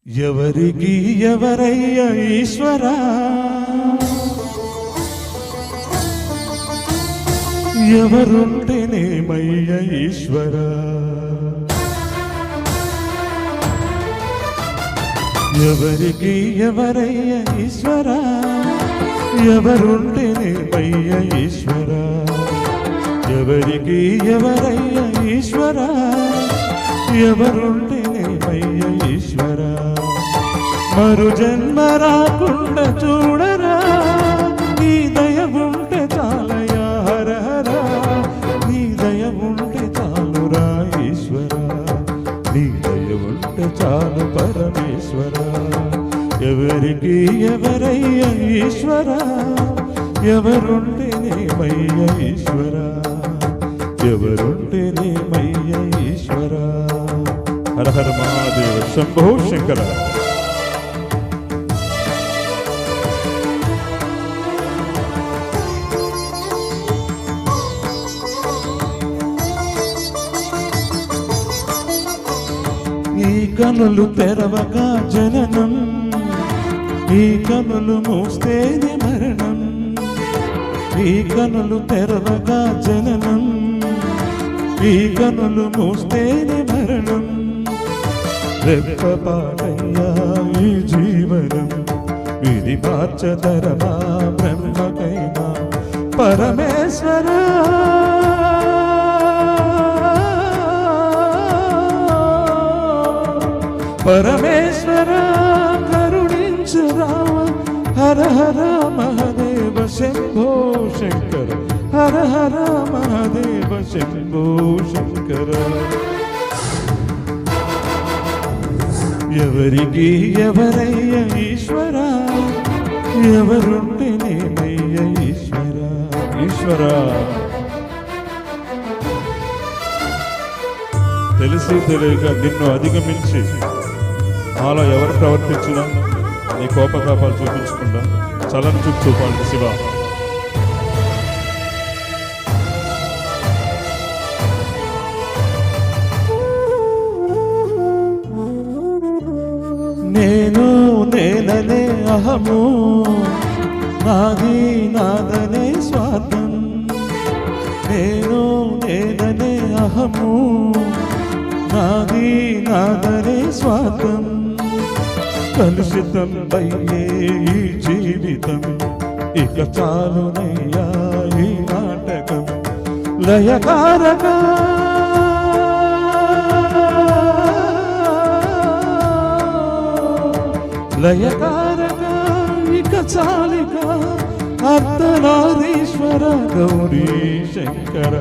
ఎవరికి ఎవరయ్య ఈశ్వరా, ఎవరుంటేనేమయ్య ఈశ్వరా, ఎవరికి ఎవరయ్య ఈశ్వరా, ఎవరుంటేనేమయ్య ఈశ్వరా, ఎవరికి ఎవరయ్య ఈశ్వరా, ఎవరుంటేనేమయ్య ఈశ్వరా, మరు జన్మ రాకుండా చూడరా, నీ దయ ఉంటే చాలయా హర హర, నీ దయ ఉంటే చాలురా ఈశ్వరా, నీ దయ ఉంటే చాలు పరమేశ్వరా, ఎవరికి ఎవరయ్య ఈశ్వరా, ఎవరుంటేనేమయ్య ఈశ్వరా, ఎవరుంటేనేమయ్య ఈశ్వరా. హర హర మహాదేవ శంభో శంకర. ఈ కనులు తెరవగా జననం, ఈ కనులు మూస్తేనే మరణం, ఈ కనులు తెరవగా జననం, ఈ కనులు మూస్తేనే మరణం, రెప్పపాటయ్యా ఈ జీవనం, విధి మార్చతరమా బ్రహ్మకైనా పరమేశ్వరా, పరమేశ్వరా కరుణించు రామ, హర హర మహదేవ శంభో శంకర, హర హర మహదేవ శంభో శంకర. ఎవరికి ఎవరయ్య ఈశ్వరా, ఎవరుంటేనేమయ్య ఈశ్వరా, ఈశ్వరా. తెలిసి తెలియక నిన్ను అధిగమించి నాలో ఎవరు ప్రవర్తించినా నీ కోపతాపాలు చూపించకుండా చలని చూపు చూపాలి శివ. నేను నేననే అహము, నాది నాదనే స్వార్థం, నేను నేననే అహము, నాది నాదనే స్వార్థం, కలుషితం అయ్యే ఈ జీవితం, ఇక చాలునయ్యా ఈ నాటకం, లయకారక లయకారక ఇక చాలిక, అర్ధనారీశ్వర గౌరీ శంకర,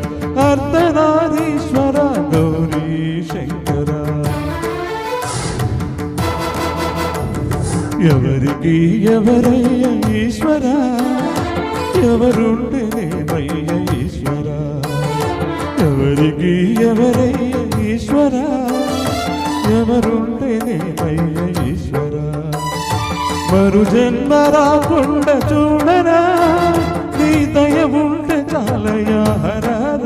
అర్ధనారీశ్వర గౌరీ శంకర. ఎవరికి ఎవరయ్య ఈశ్వరా, ఎవరుంటేనేమయ్య ఈశ్వరా, ఎవరికి ఎవరయ్య ఈశ్వరా, ఎవరుంటేనేమయ్య ఈశ్వరా, మరు జన్మ రాకుండా చూడరా, నీ దయ ఉంటే చాలయా హర హర,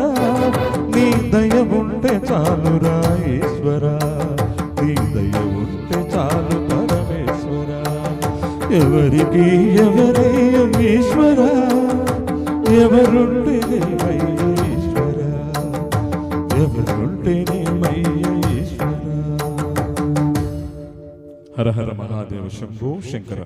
నీ దయ ఉంటే చాలురా ఈశ్వరా, నీ దయ ఉంటే చాలు పరమేశ్వరా. ఎవరికి ఎవరయ్య ఈశ్వరా, ఎవరుంటేనేమయ్య ఈశ్వరా, ఎవరుంటేనేమయ్య ఈశ్వరా. హర హర మహాదేవ శంభో శంకర.